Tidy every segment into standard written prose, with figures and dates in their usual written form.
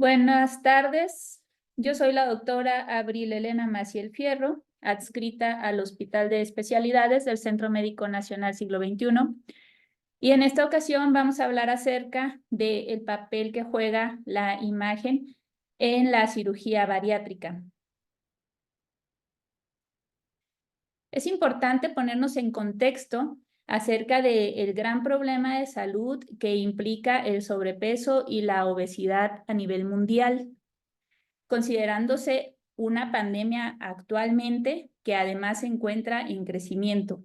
Buenas tardes, yo soy la doctora Abril Elena Maciel Fierro, adscrita al Hospital de Especialidades del Centro Médico Nacional Siglo XXI. Y en esta ocasión vamos a hablar acerca del papel que juega la imagen en la cirugía bariátrica. Es importante ponernos en contexto acerca del gran problema de salud que implica el sobrepeso y la obesidad a nivel mundial, considerándose una pandemia actualmente que además se encuentra en crecimiento.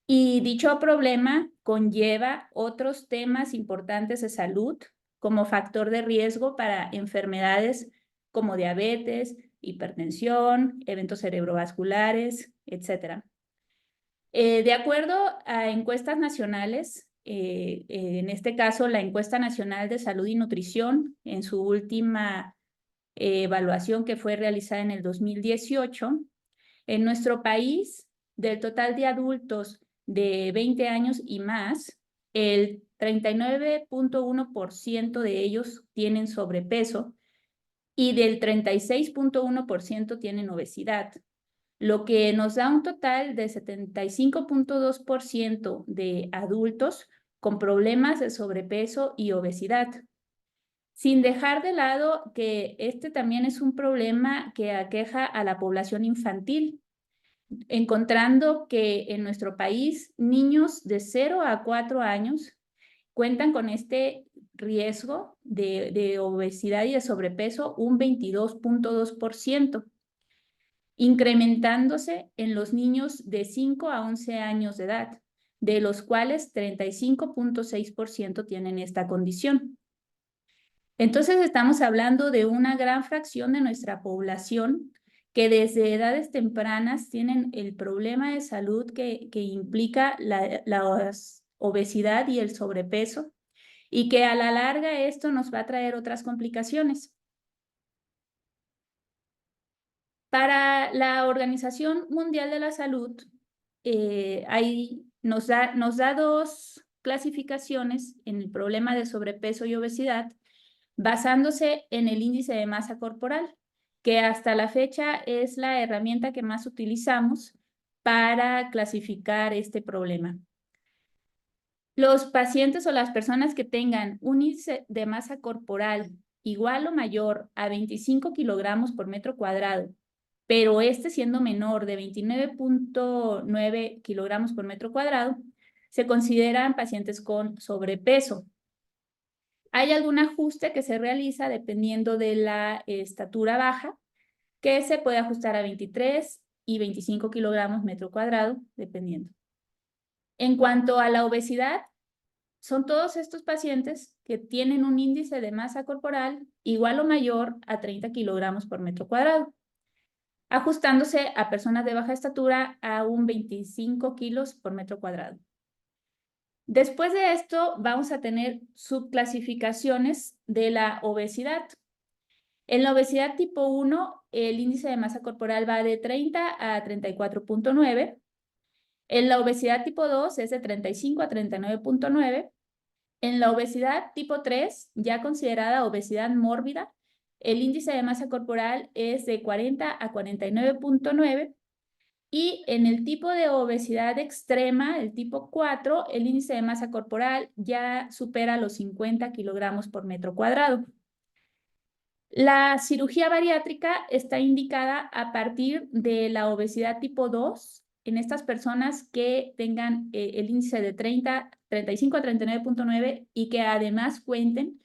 Y dicho problema conlleva otros temas importantes de salud como factor de riesgo para enfermedades como diabetes, hipertensión, eventos cerebrovasculares, etc. De acuerdo a encuestas nacionales, en este caso la Encuesta Nacional de Salud y Nutrición, en su última evaluación que fue realizada en el 2018, en nuestro país, del total de adultos de 20 años y más, el 39.1% de ellos tienen sobrepeso y del 36.1% tienen obesidad, lo que nos da un total de 75.2% de adultos con problemas de sobrepeso y obesidad. Sin dejar de lado que este también es un problema que aqueja a la población infantil, encontrando que en nuestro país niños de 0 a 4 años cuentan con este riesgo de obesidad y de sobrepeso un 22.2%, incrementándose en los niños de 5 a 11 años de edad, de los cuales 35.6% tienen esta condición. Entonces estamos hablando de una gran fracción de nuestra población que desde edades tempranas tienen el problema de salud que implica la obesidad y el sobrepeso, y que a la larga esto nos va a traer otras complicaciones. Para la Organización Mundial de la Salud, nos da dos clasificaciones en el problema de sobrepeso y obesidad, basándose en el índice de masa corporal, que hasta la fecha es la herramienta que más utilizamos para clasificar este problema. Los pacientes o las personas que tengan un índice de masa corporal igual o mayor a 25 kilogramos por metro cuadrado, pero este siendo menor de 29.9 kilogramos por metro cuadrado, se consideran pacientes con sobrepeso. Hay algún ajuste que se realiza dependiendo de la estatura baja, que se puede ajustar a 23 y 25 kilogramos metro cuadrado, dependiendo. En cuanto a la obesidad, son todos estos pacientes que tienen un índice de masa corporal igual o mayor a 30 kilogramos por metro cuadrado, ajustándose a personas de baja estatura a un 25 kilos por metro cuadrado. Después de esto, vamos a tener subclasificaciones de la obesidad. En la obesidad tipo 1, el índice de masa corporal va de 30 a 34.9. En la obesidad tipo 2 es de 35 a 39.9. En la obesidad tipo 3, ya considerada obesidad mórbida, el índice de masa corporal es de 40 a 49.9. Y en el tipo de obesidad extrema, el tipo 4, el índice de masa corporal ya supera los 50 kilogramos por metro cuadrado. La cirugía bariátrica está indicada a partir de la obesidad tipo 2 en estas personas que tengan el índice de 35 a 39.9 y que además cuenten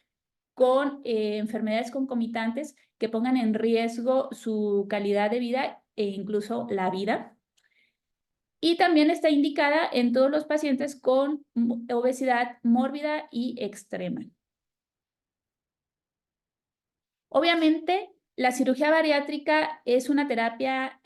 con enfermedades concomitantes que pongan en riesgo su calidad de vida e incluso la vida. Y también está indicada en todos los pacientes con obesidad mórbida y extrema. Obviamente, la cirugía bariátrica es una terapia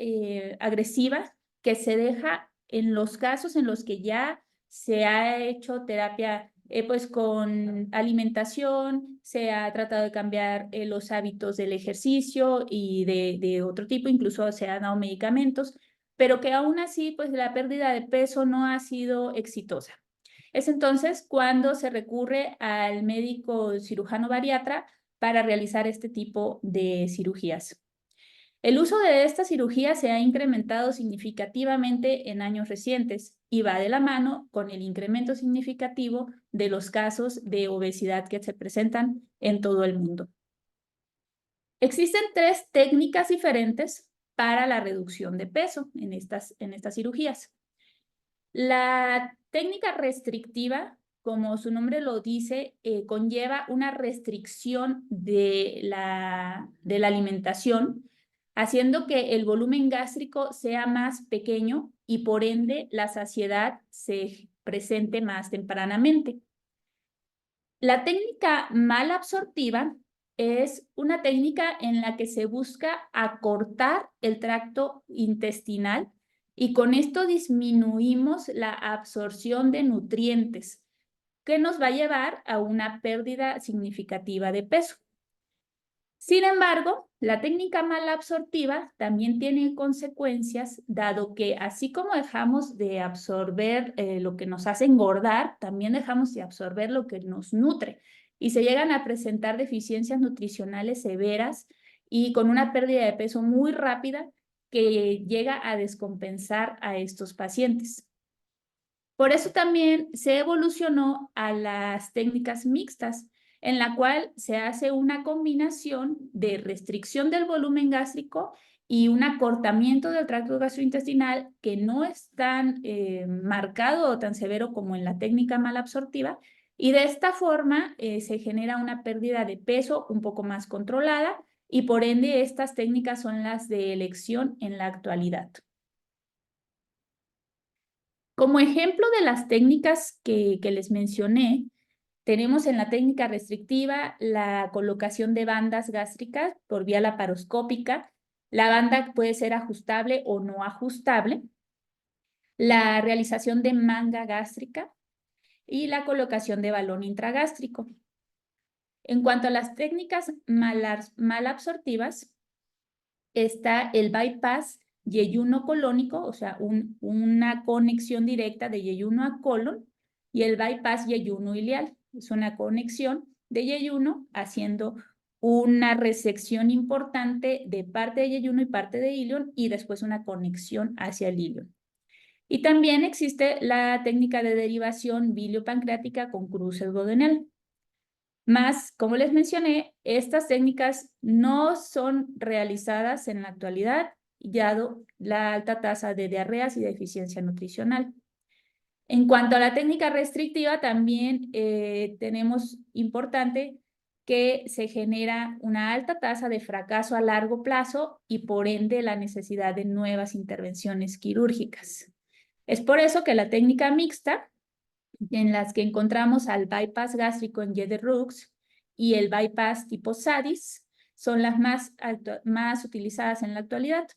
agresiva que se deja en los casos en los que ya se ha hecho terapia pues con alimentación, se ha tratado de cambiar los hábitos del ejercicio y de otro tipo, incluso se han dado medicamentos, pero que aún así pues la pérdida de peso no ha sido exitosa. Es entonces cuando se recurre al médico cirujano bariatra para realizar este tipo de cirugías. El uso de esta cirugía se ha incrementado significativamente en años recientes y va de la mano con el incremento significativo de los casos de obesidad que se presentan en todo el mundo. Existen 3 técnicas diferentes para la reducción de peso en estas cirugías. La técnica restrictiva, como su nombre lo dice, conlleva una restricción de la alimentación, haciendo que el volumen gástrico sea más pequeño y por ende la saciedad se presente más tempranamente. La técnica malabsortiva es una técnica en la que se busca acortar el tracto intestinal y con esto disminuimos la absorción de nutrientes, que nos va a llevar a una pérdida significativa de peso. Sin embargo, la técnica malabsortiva también tiene consecuencias, dado que así como dejamos de absorber lo que nos hace engordar, también dejamos de absorber lo que nos nutre y se llegan a presentar deficiencias nutricionales severas y con una pérdida de peso muy rápida que llega a descompensar a estos pacientes. Por eso también se evolucionó a las técnicas mixtas, en la cual se hace una combinación de restricción del volumen gástrico y un acortamiento del tracto gastrointestinal que no es tan marcado o tan severo como en la técnica malabsortiva, y de esta forma se genera una pérdida de peso un poco más controlada y por ende estas técnicas son las de elección en la actualidad. Como ejemplo de las técnicas que les mencioné, tenemos en la técnica restrictiva la colocación de bandas gástricas por vía laparoscópica. La banda puede ser ajustable o no ajustable. La realización de manga gástrica y la colocación de balón intragástrico. En cuanto a las técnicas malabsortivas, está el bypass yeyuno colónico, o sea, una conexión directa de yeyuno a colon, y el bypass yeyuno ileal. Es una conexión de yeyuno haciendo una resección importante de parte de yeyuno y parte de ilion y después una conexión hacia el ilion. Y también existe la técnica de derivación biliopancreática con cruce duodenal. Más, como les mencioné, estas técnicas no son realizadas en la actualidad, dado la alta tasa de diarreas y deficiencia nutricional. En cuanto a la técnica restrictiva, también tenemos importante que se genera una alta tasa de fracaso a largo plazo y por ende la necesidad de nuevas intervenciones quirúrgicas. Es por eso que la técnica mixta, en las que encontramos al bypass gástrico en Yeder-Rux y el bypass tipo SADIS, son las más utilizadas en la actualidad.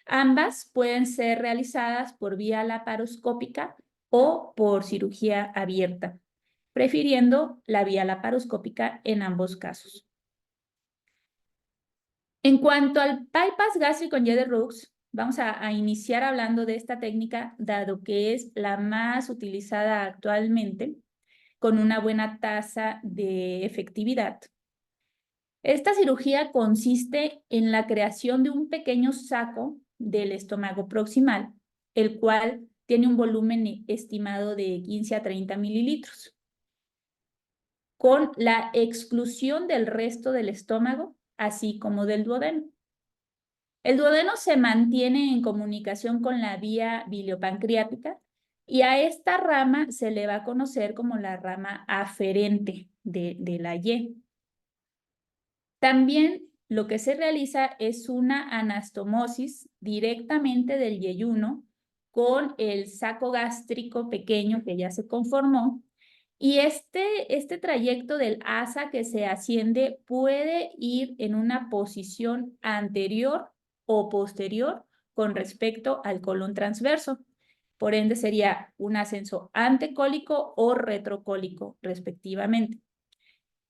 Ambas pueden ser realizadas por vía laparoscópica o por cirugía abierta, prefiriendo la vía laparoscópica en ambos casos. En cuanto al bypass gástrico en Yeder-Rux, vamos a iniciar hablando de esta técnica, dado que es la más utilizada actualmente, con una buena tasa de efectividad. Esta cirugía consiste en la creación de un pequeño saco del estómago proximal, el cual tiene un volumen estimado de 15 a 30 mililitros, con la exclusión del resto del estómago, así como del duodeno. El duodeno se mantiene en comunicación con la vía biliopancreática y a esta rama se le va a conocer como la rama aferente de la Y. También lo que se realiza es una anastomosis directamente del yeyuno con el saco gástrico pequeño que ya se conformó. Y este trayecto del asa que se asciende puede ir en una posición anterior o posterior con respecto al colon transverso. Por ende, sería un ascenso antecólico o retrocólico, respectivamente.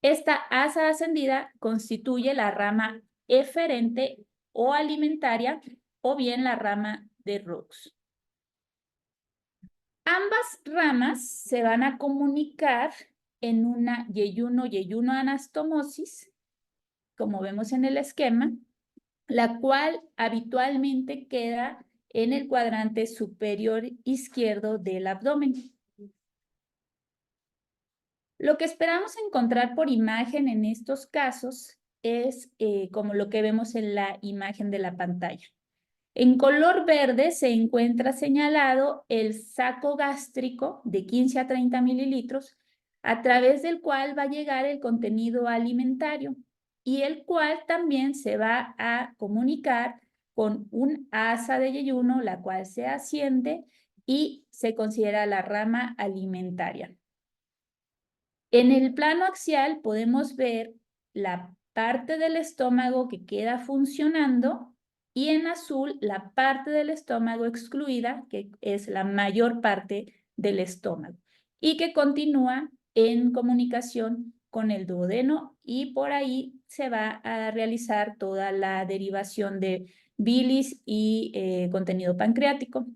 Esta asa ascendida constituye la rama eferente o alimentaria o bien la rama de Rux. Ambas ramas se van a comunicar en una yeyuno anastomosis como vemos en el esquema, la cual habitualmente queda en el cuadrante superior izquierdo del abdomen. Lo que esperamos encontrar por imagen en estos casos es como lo que vemos en la imagen de la pantalla. En color verde se encuentra señalado el saco gástrico de 15 a 30 mililitros, a través del cual va a llegar el contenido alimentario y el cual también se va a comunicar con un asa de yeyuno, la cual se asciende y se considera la rama alimentaria. En el plano axial podemos ver la parte del estómago que queda funcionando y en azul la parte del estómago excluida, que es la mayor parte del estómago y que continúa en comunicación con el duodeno y por ahí se va a realizar toda la derivación de bilis y contenido pancreático.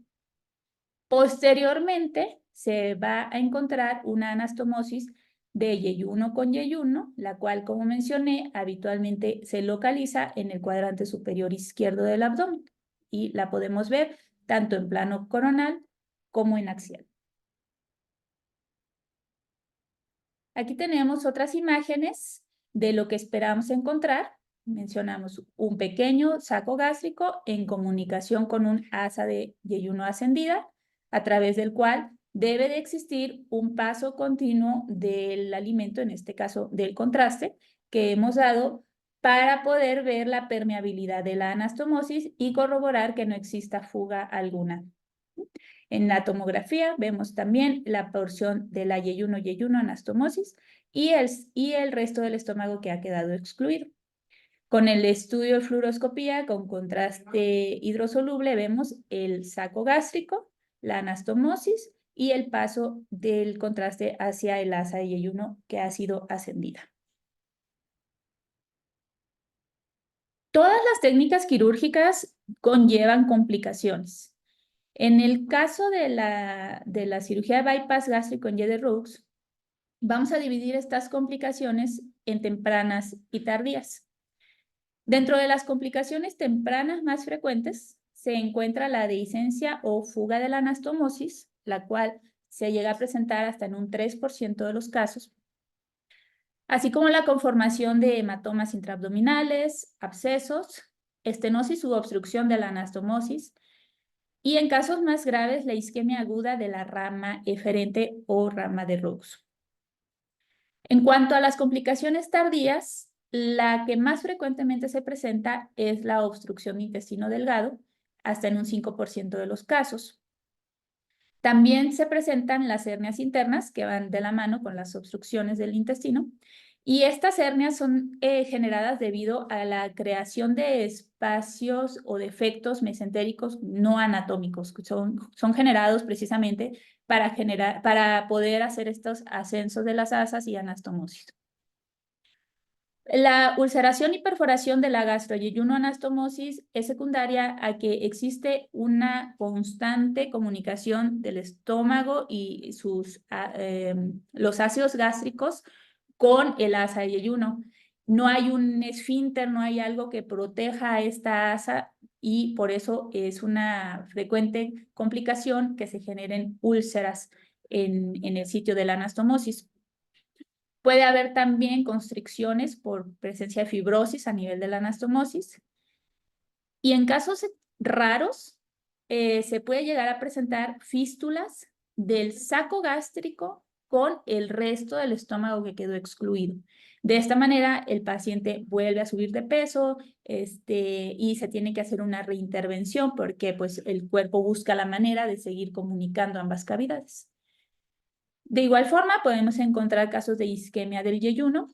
Posteriormente se va a encontrar una anastomosis de yeyuno con yeyuno, la cual, como mencioné, habitualmente se localiza en el cuadrante superior izquierdo del abdomen y la podemos ver tanto en plano coronal como en axial. Aquí tenemos otras imágenes de lo que esperamos encontrar. Mencionamos un pequeño saco gástrico en comunicación con un asa de yeyuno ascendida, a través del cual debe de existir un paso continuo del alimento, en este caso del contraste, que hemos dado para poder ver la permeabilidad de la anastomosis y corroborar que no exista fuga alguna. En la tomografía vemos también la porción de la yeyuno anastomosis y el resto del estómago que ha quedado excluido. Con el estudio de fluoroscopía con contraste hidrosoluble vemos el saco gástrico, la anastomosis y el paso del contraste hacia el asa de yeyuno que ha sido ascendida. Todas las técnicas quirúrgicas conllevan complicaciones. En el caso de la cirugía de bypass gástrico en Yedder-Roux, vamos a dividir estas complicaciones en tempranas y tardías. Dentro de las complicaciones tempranas más frecuentes se encuentra la dehiscencia o fuga de la anastomosis, la cual se llega a presentar hasta en un 3% de los casos, así como la conformación de hematomas intraabdominales, abscesos, estenosis u obstrucción de la anastomosis, y en casos más graves, la isquemia aguda de la rama eferente o rama de Roux. En cuanto a las complicaciones tardías, la que más frecuentemente se presenta es la obstrucción de intestino delgado, hasta en un 5% de los casos. También se presentan las hernias internas, que van de la mano con las obstrucciones del intestino, y estas hernias son generadas debido a la creación de espacios o defectos mesentéricos no anatómicos, que son generados precisamente para poder hacer estos ascensos de las asas y anastomosis. La ulceración y perforación de la gastroyeyuno-anastomosis es secundaria a que existe una constante comunicación del estómago y los ácidos gástricos con el asa de yeyuno. No hay un esfínter, no hay algo que proteja a esta asa y por eso es una frecuente complicación que se generen úlceras en el sitio de la anastomosis. Puede haber también constricciones por presencia de fibrosis a nivel de la anastomosis. Y en casos raros, se puede llegar a presentar fístulas del saco gástrico con el resto del estómago que quedó excluido. De esta manera, el paciente vuelve a subir de peso y se tiene que hacer una reintervención porque pues, el cuerpo busca la manera de seguir comunicando ambas cavidades. De igual forma, podemos encontrar casos de isquemia del yeyuno,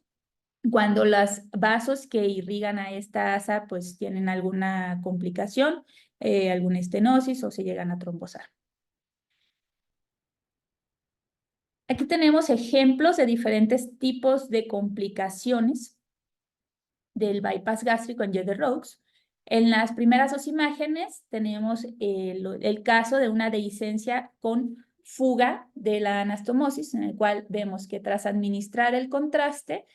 cuando los vasos que irrigan a esta asa pues tienen alguna complicación, alguna estenosis o se llegan a trombosar. Aquí tenemos ejemplos de diferentes tipos de complicaciones del bypass gástrico en Yedder-Roux. En las primeras dos imágenes tenemos el caso de una dehiscencia con fuga de la anastomosis, en el cual vemos que tras administrar el contraste,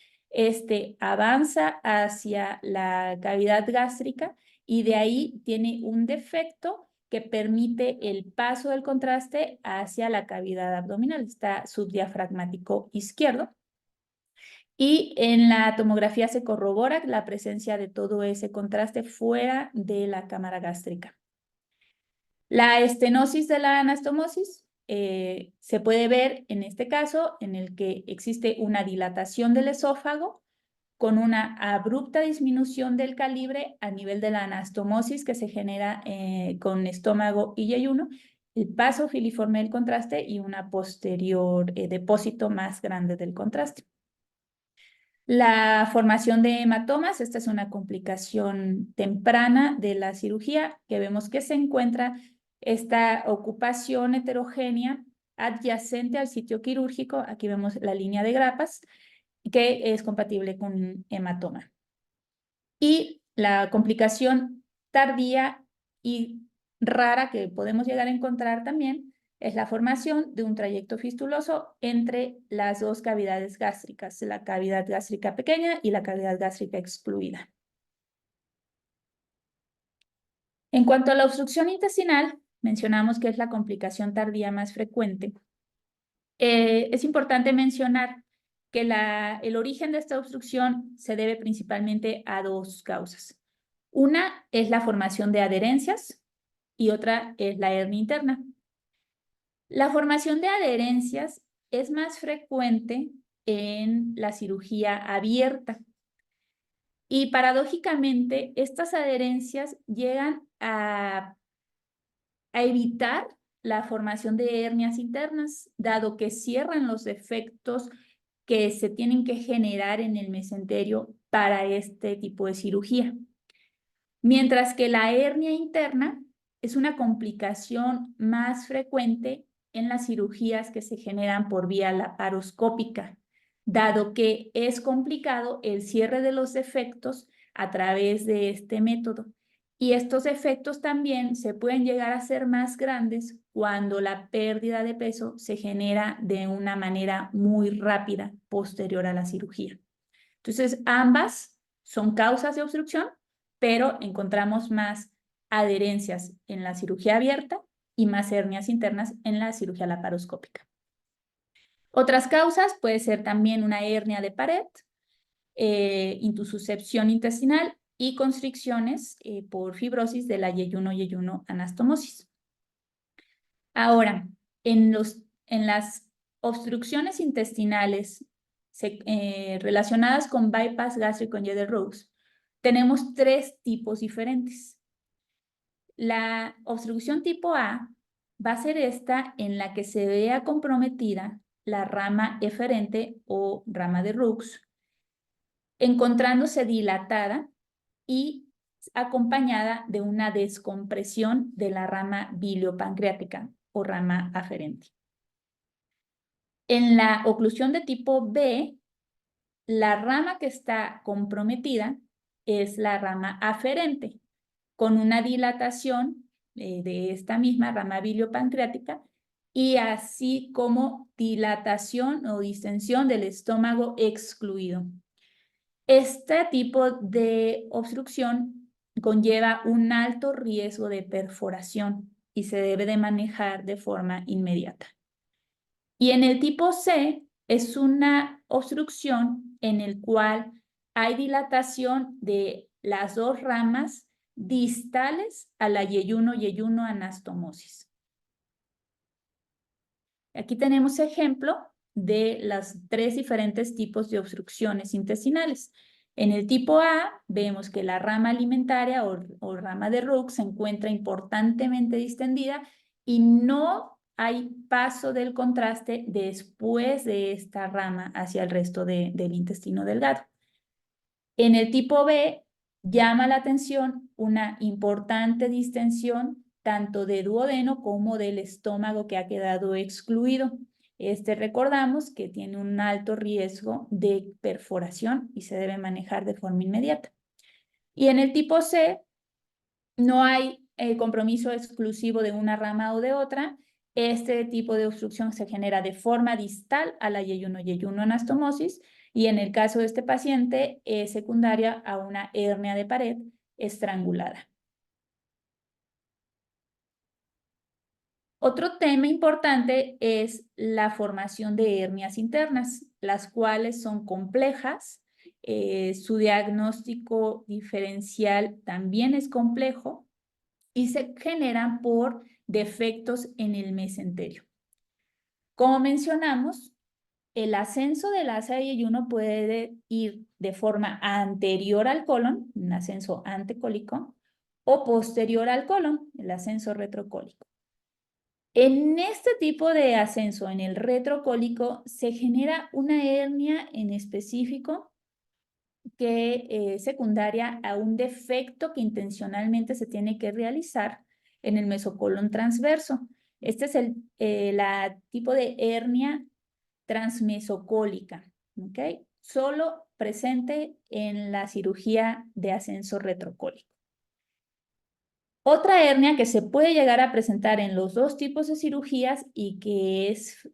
avanza hacia la cavidad gástrica y de ahí tiene un defecto que permite el paso del contraste hacia la cavidad abdominal. Está subdiafragmático izquierdo. Y en la tomografía se corrobora la presencia de todo ese contraste fuera de la cámara gástrica. La estenosis de la anastomosis se puede ver en este caso en el que existe una dilatación del esófago con una abrupta disminución del calibre a nivel de la anastomosis que se genera con estómago y yeyuno, el paso filiforme del contraste y una posterior depósito más grande del contraste. La formación de hematomas, esta es una complicación temprana de la cirugía que vemos que se encuentra esta ocupación heterogénea adyacente al sitio quirúrgico, aquí vemos la línea de grapas, que es compatible con hematoma. Y la complicación tardía y rara que podemos llegar a encontrar también es la formación de un trayecto fistuloso entre las dos cavidades gástricas, la cavidad gástrica pequeña y la cavidad gástrica excluida. En cuanto a la obstrucción intestinal, mencionamos que es la complicación tardía más frecuente. Es importante mencionar que el origen de esta obstrucción se debe principalmente a dos causas. Una es la formación de adherencias y otra es la hernia interna. La formación de adherencias es más frecuente en la cirugía abierta y paradójicamente estas adherencias llegan a evitar la formación de hernias internas, dado que cierran los defectos que se tienen que generar en el mesenterio para este tipo de cirugía. Mientras que la hernia interna es una complicación más frecuente en las cirugías que se generan por vía laparoscópica, dado que es complicado el cierre de los defectos a través de este método. Y estos efectos también se pueden llegar a ser más grandes cuando la pérdida de peso se genera de una manera muy rápida posterior a la cirugía. Entonces, ambas son causas de obstrucción, pero encontramos más adherencias en la cirugía abierta y más hernias internas en la cirugía laparoscópica. Otras causas puede ser también una hernia de pared, intususcepción intestinal y constricciones por fibrosis de la yeyuno anastomosis. Ahora, en las obstrucciones intestinales relacionadas con bypass gástrico en Eder-Roux, tenemos tres tipos diferentes. La obstrucción tipo A va a ser esta en la que se vea comprometida la rama eferente o rama de Roux, encontrándose dilatada y acompañada de una descompresión de la rama biliopancreática o rama aferente. En la oclusión de tipo B, la rama que está comprometida es la rama aferente, con una dilatación de esta misma rama biliopancreática y así como dilatación o distensión del estómago excluido. Este tipo de obstrucción conlleva un alto riesgo de perforación y se debe de manejar de forma inmediata. Y en el tipo C es una obstrucción en el cual hay dilatación de las dos ramas distales a la yeyuno anastomosis. Aquí tenemos ejemplo de los tres diferentes tipos de obstrucciones intestinales. En el tipo A vemos que la rama alimentaria o rama de Roux se encuentra importantemente distendida y no hay paso del contraste después de esta rama hacia el resto del intestino delgado. En el tipo B llama la atención una importante distensión tanto de duodeno como del estómago que ha quedado excluido. Recordamos que tiene un alto riesgo de perforación y se debe manejar de forma inmediata. Y en el tipo C no hay compromiso exclusivo de una rama o de otra. Este tipo de obstrucción se genera de forma distal a la yeyuno anastomosis y en el caso de este paciente es secundaria a una hernia de pared estrangulada. Otro tema importante es la formación de hernias internas, las cuales son complejas. Su diagnóstico diferencial también es complejo y se generan por defectos en el mesenterio. Como mencionamos, el ascenso del asa de yeyuno puede ir de forma anterior al colon, un ascenso antecólico, o posterior al colon, el ascenso retrocólico. En este tipo de ascenso, en el retrocólico, se genera una hernia en específico que es secundaria a un defecto que intencionalmente se tiene que realizar en el mesocolon transverso. Este es el tipo de hernia transmesocólica, ¿ok? Solo presente en la cirugía de ascenso retrocólico. Otra hernia que se puede llegar a presentar en los dos tipos de cirugías y que es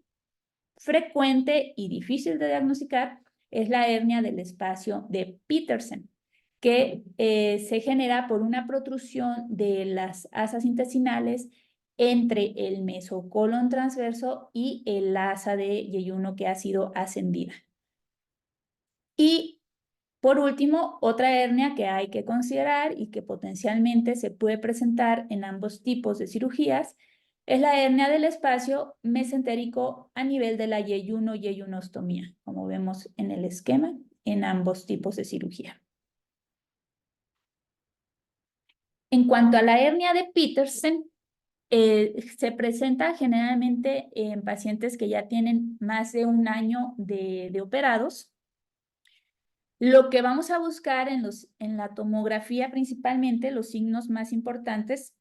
frecuente y difícil de diagnosticar es la hernia del espacio de Petersen, que se genera por una protrusión de las asas intestinales entre el mesocolon transverso y el asa de yeyuno que ha sido ascendida. Y por último, otra hernia que hay que considerar y que potencialmente se puede presentar en ambos tipos de cirugías es la hernia del espacio mesentérico a nivel de la yeyuno-yeyunostomía, como vemos en el esquema en ambos tipos de cirugía. En cuanto a la hernia de Petersen, se presenta generalmente en pacientes que ya tienen más de un año de operados. Lo que vamos a buscar en la tomografía principalmente, los signos más importantes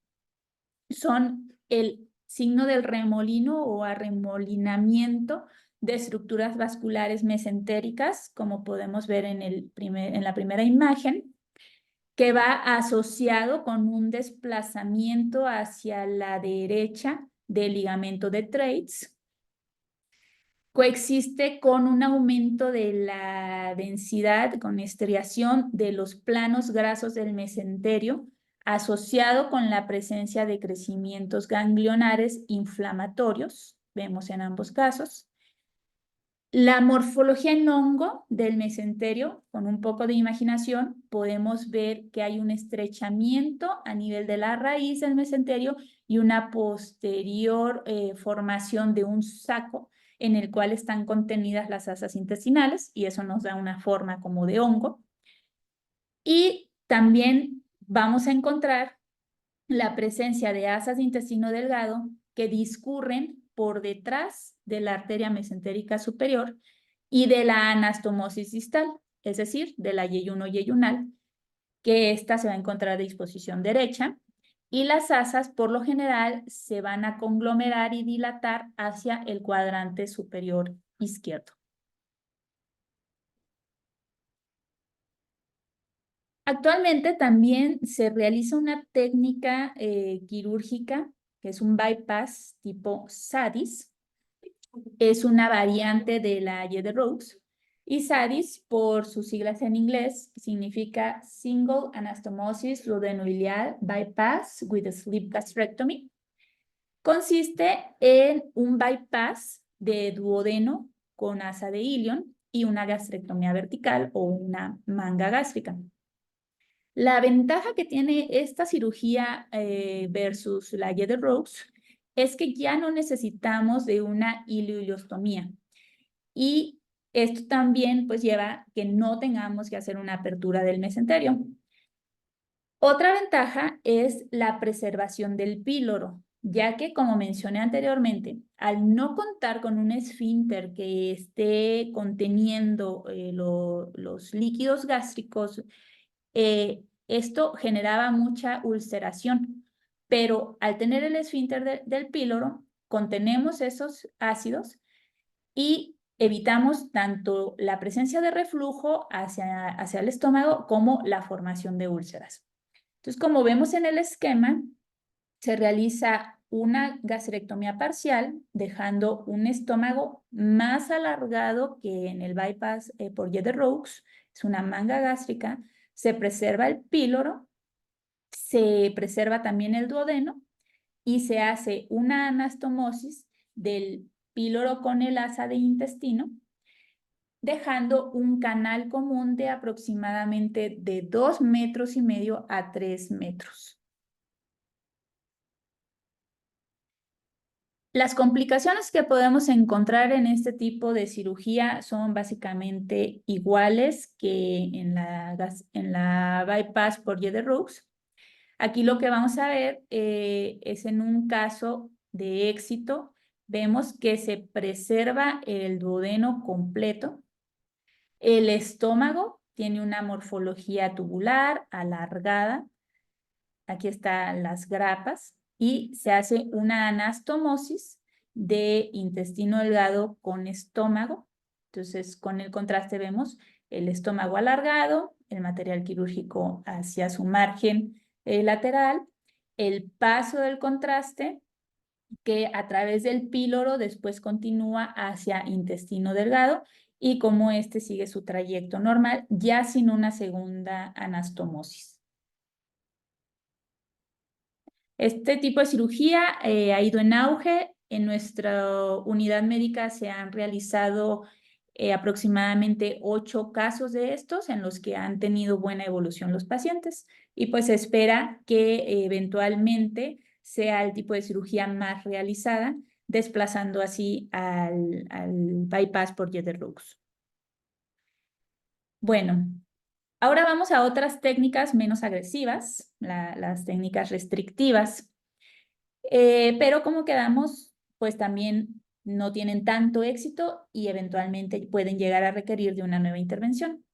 son el signo del remolino o arremolinamiento de estructuras vasculares mesentéricas, como podemos ver en la primera imagen, que va asociado con un desplazamiento hacia la derecha del ligamento de Treitz. Coexiste con un aumento de la densidad, con estriación de los planos grasos del mesenterio, asociado con la presencia de crecimientos ganglionares inflamatorios, vemos en ambos casos. La morfología en hongo del mesenterio, con un poco de imaginación, podemos ver que hay un estrechamiento a nivel de la raíz del mesenterio y una posterior formación de un saco en el cual están contenidas las asas intestinales, y eso nos da una forma como de hongo. Y también vamos a encontrar la presencia de asas de intestino delgado que discurren por detrás de la arteria mesentérica superior y de la anastomosis distal, es decir, de la yeyuno-yeyunal, que esta se va a encontrar a disposición derecha, y las asas por lo general se van a conglomerar y dilatar hacia el cuadrante superior izquierdo. Actualmente también se realiza una técnica quirúrgica que es un bypass tipo SADIS. Es una variante de la Yedder-Rhodes. Y SADIS, por sus siglas en inglés, significa Single Anastomosis Duodenoileal Bypass with a Sleeve Gastrectomy. Consiste en un bypass de duodeno con asa de ilion y una gastrectomía vertical o una manga gástrica. La ventaja que tiene esta cirugía versus la Yedder-Rhodes es que ya no necesitamos de una ileoileostomía. Y esto también pues lleva que no tengamos que hacer una apertura del mesenterio. Otra ventaja es la preservación del píloro, ya que, como mencioné anteriormente, al no contar con un esfínter que esté conteniendo los líquidos gástricos, esto generaba mucha ulceración, pero al tener el esfínter del píloro, contenemos esos ácidos y evitamos tanto la presencia de reflujo hacia el estómago como la formación de úlceras. Entonces, como vemos en el esquema, se realiza una gastrectomía parcial, dejando un estómago más alargado que en el bypass por Jeder-Roux. Es una manga gástrica. Se preserva el píloro, se preserva también el duodeno y se hace una anastomosis del píloro con el asa de intestino, dejando un canal común de aproximadamente de 2,5 metros a 3 metros. Las complicaciones que podemos encontrar en este tipo de cirugía son básicamente iguales que en la bypass por Jeder-Roux. Aquí lo que vamos a ver es en un caso de éxito, vemos que se preserva el duodeno completo. El estómago tiene una morfología tubular, alargada. Aquí están las grapas y se hace una anastomosis de intestino delgado con estómago. Entonces, con el contraste vemos el estómago alargado, el material quirúrgico hacia su margen lateral, el paso del contraste que a través del píloro después continúa hacia intestino delgado y cómo este sigue su trayecto normal, ya sin una segunda anastomosis. Este tipo de cirugía ha ido en auge. En nuestra unidad médica se han realizado aproximadamente 8 casos de estos en los que han tenido buena evolución los pacientes y pues se espera que eventualmente sea el tipo de cirugía más realizada, desplazando así al bypass por Jeder-Roux. Bueno, ahora vamos a otras técnicas menos agresivas, las técnicas restrictivas. Pero como quedamos, pues también no tienen tanto éxito y eventualmente pueden llegar a requerir de una nueva intervención.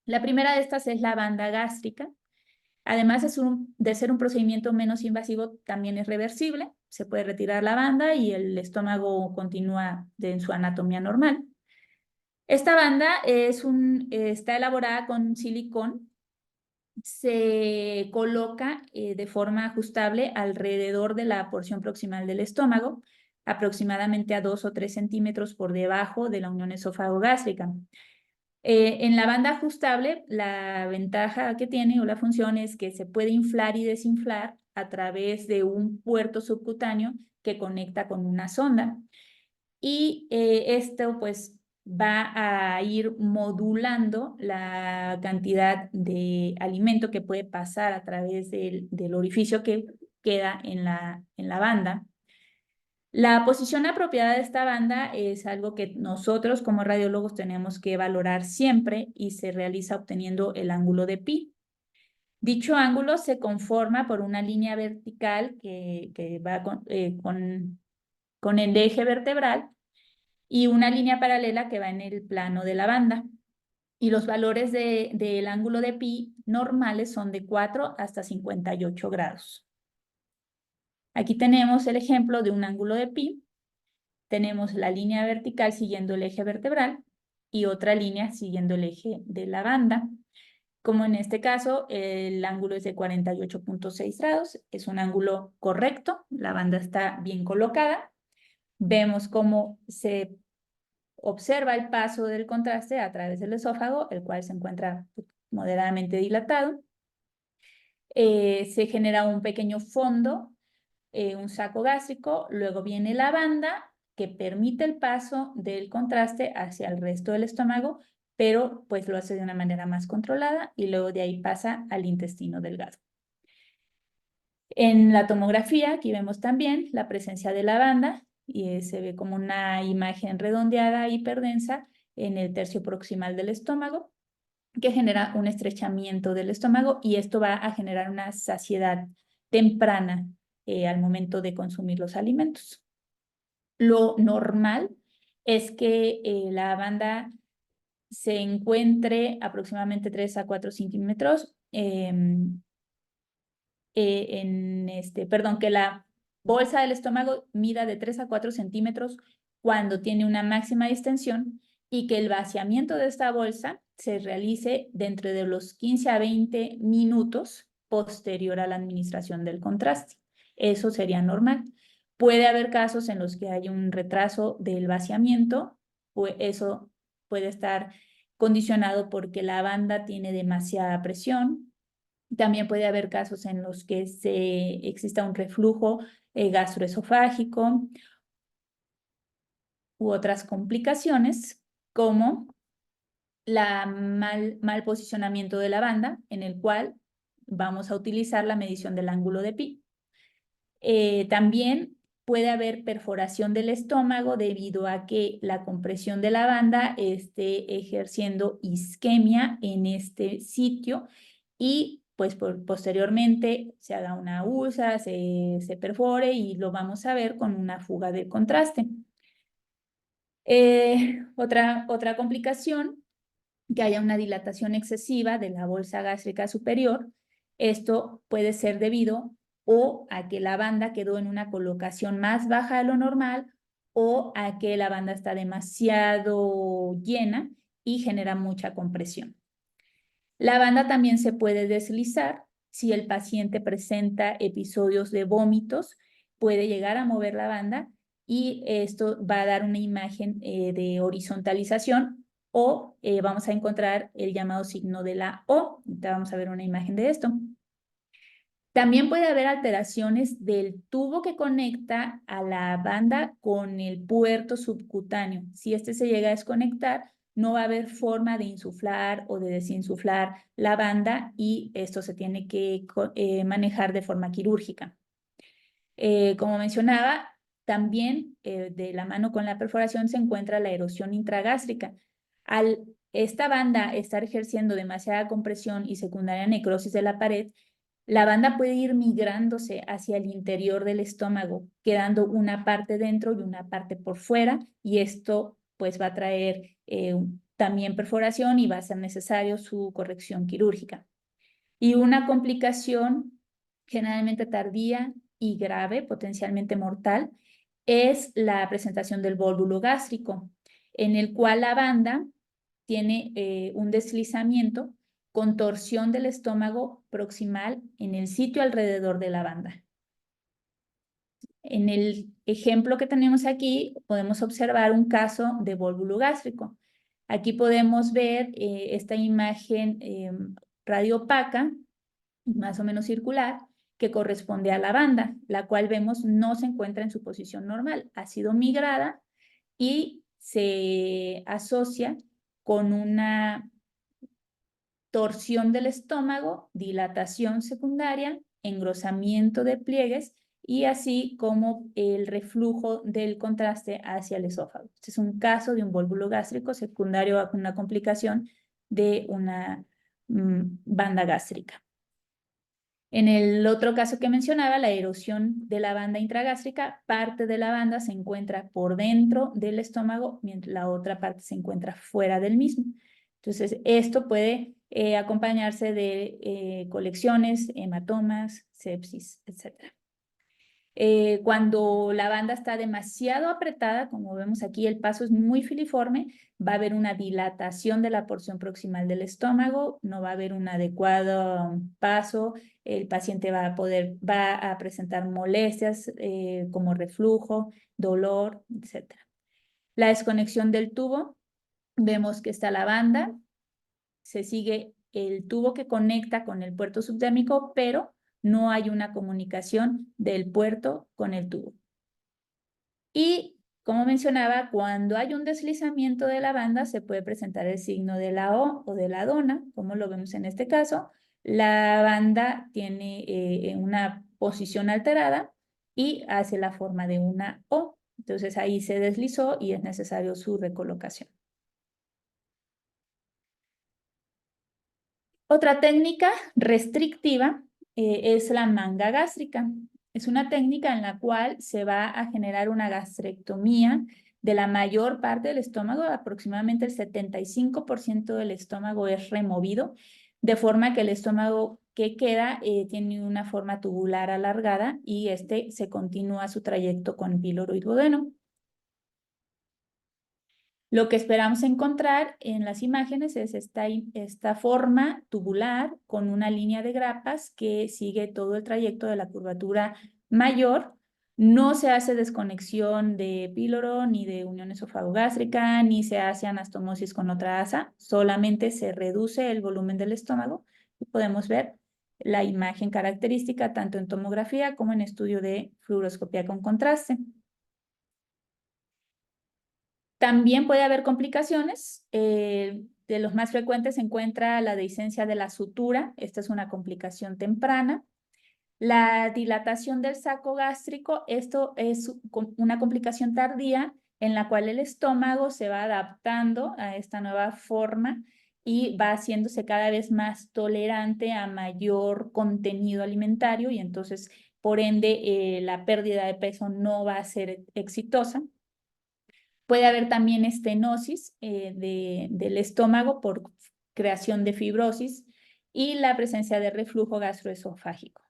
La primera de estas es la banda gástrica. Además de ser un procedimiento menos invasivo, también es reversible. Se puede retirar la banda y el estómago continúa en su anatomía normal. Esta banda está elaborada con silicón. Se coloca de forma ajustable alrededor de la porción proximal del estómago, aproximadamente a 2 o 3 centímetros por debajo de la unión esófago-gástrica. En la banda ajustable, la ventaja que tiene o la función es que se puede inflar y desinflar a través de un puerto subcutáneo que conecta con una sonda. Y esto pues va a ir modulando la cantidad de alimento que puede pasar a través del orificio que queda en la banda. La posición apropiada de esta banda es algo que nosotros como radiólogos tenemos que valorar siempre y se realiza obteniendo el ángulo de pi. Dicho ángulo se conforma por una línea vertical que va con el eje vertebral y una línea paralela que va en el plano de la banda. Y los valores del ángulo de pi normales son de 4 hasta 58 grados. Aquí tenemos el ejemplo de un ángulo de pi. Tenemos la línea vertical siguiendo el eje vertebral y otra línea siguiendo el eje de la banda. Como en este caso, el ángulo es de 48.6 grados. Es un ángulo correcto. La banda está bien colocada. Vemos cómo se observa el paso del contraste a través del esófago, el cual se encuentra moderadamente dilatado. Se genera un pequeño fondo, un saco gástrico, luego viene la banda que permite el paso del contraste hacia el resto del estómago, pero pues lo hace de una manera más controlada y luego de ahí pasa al intestino delgado. En la tomografía, aquí vemos también la presencia de la banda y se ve como una imagen redondeada hiperdensa en el tercio proximal del estómago que genera un estrechamiento del estómago y esto va a generar una saciedad temprana al momento de consumir los alimentos. Lo normal es que la banda se encuentre aproximadamente 3 a 4 centímetros que la bolsa del estómago mida de 3 a 4 centímetros cuando tiene una máxima distensión y que el vaciamiento de esta bolsa se realice dentro de los 15 a 20 minutos posterior a la administración del contraste. Eso sería normal. Puede haber casos en los que hay un retraso del vaciamiento, pues eso puede estar condicionado porque la banda tiene demasiada presión. También puede haber casos en los que exista un reflujo gastroesofágico u otras complicaciones, como la mal posicionamiento de la banda, en el cual vamos a utilizar la medición del ángulo de pi. También puede haber perforación del estómago debido a que la compresión de la banda esté ejerciendo isquemia en este sitio y pues posteriormente se haga una úlcera, se perfore y lo vamos a ver con una fuga de contraste. Otra complicación, que haya una dilatación excesiva de la bolsa gástrica superior. Esto puede ser debido o a que la banda quedó en una colocación más baja de lo normal o a que la banda está demasiado llena y genera mucha compresión. La banda también se puede deslizar si el paciente presenta episodios de vómitos, puede llegar a mover la banda y esto va a dar una imagen de horizontalización o vamos a encontrar el llamado signo de la O. Ahorita vamos a ver una imagen de esto. También puede haber alteraciones del tubo que conecta a la banda con el puerto subcutáneo. Si este se llega a desconectar, no va a haber forma de insuflar o de desinsuflar la banda y esto se tiene que manejar de forma quirúrgica. Como mencionaba, también de la mano con la perforación se encuentra la erosión intragástrica. Al esta banda estar ejerciendo demasiada compresión y secundaria necrosis de la pared, la banda puede ir migrándose hacia el interior del estómago, quedando una parte dentro y una parte por fuera, y esto pues va a traer también perforación y va a ser necesario su corrección quirúrgica. Y una complicación generalmente tardía y grave, potencialmente mortal, es la presentación del vólvulo gástrico, en el cual la banda tiene un deslizamiento con torsión del estómago proximal en el sitio alrededor de la banda. En el ejemplo que tenemos aquí podemos observar un caso de vólvulo gástrico. Aquí podemos ver esta imagen radiopaca, más o menos circular, que corresponde a la banda, la cual vemos no se encuentra en su posición normal, ha sido migrada y se asocia con una torsión del estómago, dilatación secundaria, engrosamiento de pliegues y así como el reflujo del contraste hacia el esófago. Este es un caso de un vólvulo gástrico secundario a una complicación de una banda gástrica. En el otro caso que mencionaba, la erosión de la banda intragástrica, parte de la banda se encuentra por dentro del estómago, mientras la otra parte se encuentra fuera del mismo. Entonces, esto puede acompañarse de colecciones, hematomas, sepsis, etc. Cuando la banda está demasiado apretada, como vemos aquí, el paso es muy filiforme, va a haber una dilatación de la porción proximal del estómago, no va a haber un adecuado paso, el paciente va a presentar molestias como reflujo, dolor, etc. La desconexión del tubo, vemos que está la banda, se sigue el tubo que conecta con el puerto subdérmico, pero no hay una comunicación del puerto con el tubo. Y como mencionaba, cuando hay un deslizamiento de la banda se puede presentar el signo de la O de la dona, como lo vemos en este caso. La banda tiene una posición alterada y hace la forma de una O. Entonces ahí se deslizó y es necesario su recolocación. Otra técnica restrictiva es la manga gástrica. Es una técnica en la cual se va a generar una gastrectomía de la mayor parte del estómago, aproximadamente el 75% del estómago es removido, de forma que el estómago que queda tiene una forma tubular alargada y este se continúa su trayecto con píloro y duodeno. Lo que esperamos encontrar en las imágenes es esta forma tubular con una línea de grapas que sigue todo el trayecto de la curvatura mayor, no se hace desconexión de píloro, ni de unión esofagogástrica, ni se hace anastomosis con otra asa, solamente se reduce el volumen del estómago y podemos ver la imagen característica tanto en tomografía como en estudio de fluoroscopía con contraste. También puede haber complicaciones. De los más frecuentes se encuentra la dehiscencia de la sutura. Esta es una complicación temprana. La dilatación del saco gástrico, esto es una complicación tardía en la cual el estómago se va adaptando a esta nueva forma y va haciéndose cada vez más tolerante a mayor contenido alimentario y entonces, por ende, la pérdida de peso no va a ser exitosa. Puede haber también estenosis del estómago por creación de fibrosis y la presencia de reflujo gastroesofágico.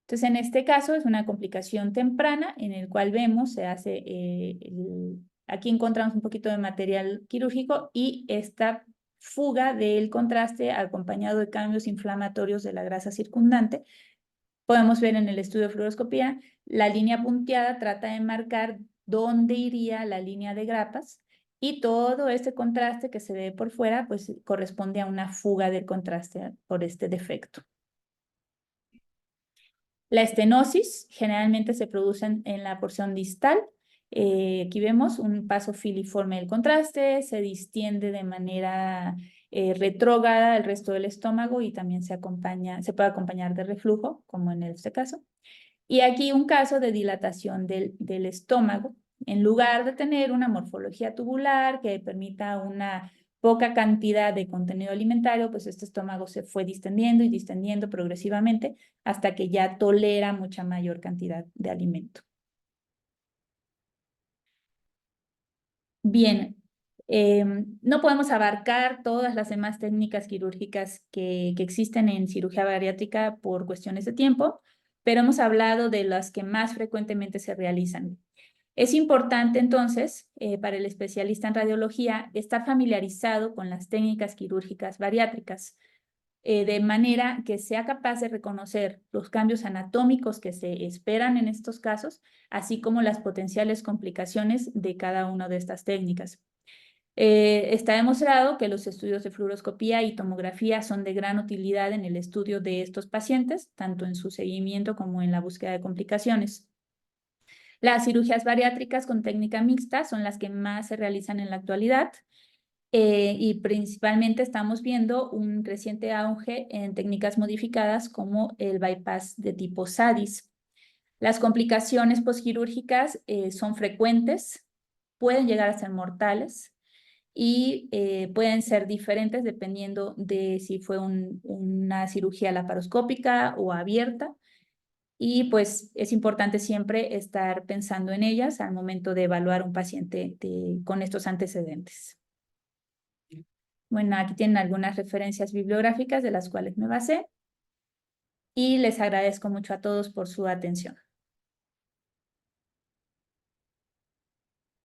Entonces, en este caso es una complicación temprana en el cual vemos, se hace, aquí encontramos un poquito de material quirúrgico y esta fuga del contraste acompañado de cambios inflamatorios de la grasa circundante. Podemos ver en el estudio de fluoroscopía, la línea punteada trata de marcar dónde iría la línea de grapas y todo este contraste que se ve por fuera, pues corresponde a una fuga del contraste por este defecto. La estenosis generalmente se produce en la porción distal. Aquí vemos un paso filiforme del contraste, se distiende de manera retrógrada el resto del estómago y también se puede acompañar de reflujo, como en este caso. Y aquí un caso de dilatación del estómago. En lugar de tener una morfología tubular que permita una poca cantidad de contenido alimentario, pues este estómago se fue distendiendo y distendiendo progresivamente hasta que ya tolera mucha mayor cantidad de alimento. Bien, no podemos abarcar todas las demás técnicas quirúrgicas que existen en cirugía bariátrica por cuestiones de tiempo, pero hemos hablado de las que más frecuentemente se realizan. Es importante entonces para el especialista en radiología estar familiarizado con las técnicas quirúrgicas bariátricas, de manera que sea capaz de reconocer los cambios anatómicos que se esperan en estos casos, así como las potenciales complicaciones de cada una de estas técnicas. Está demostrado que los estudios de fluoroscopía y tomografía son de gran utilidad en el estudio de estos pacientes, tanto en su seguimiento como en la búsqueda de complicaciones. Las cirugías bariátricas con técnica mixta son las que más se realizan en la actualidad y principalmente estamos viendo un creciente auge en técnicas modificadas como el bypass de tipo SADIS. Las complicaciones posquirúrgicas son frecuentes, pueden llegar a ser mortales y pueden ser diferentes dependiendo de si fue una cirugía laparoscópica o abierta. Y pues es importante siempre estar pensando en ellas al momento de evaluar un paciente con estos antecedentes. Bueno, aquí tienen algunas referencias bibliográficas de las cuales me basé y les agradezco mucho a todos por su atención.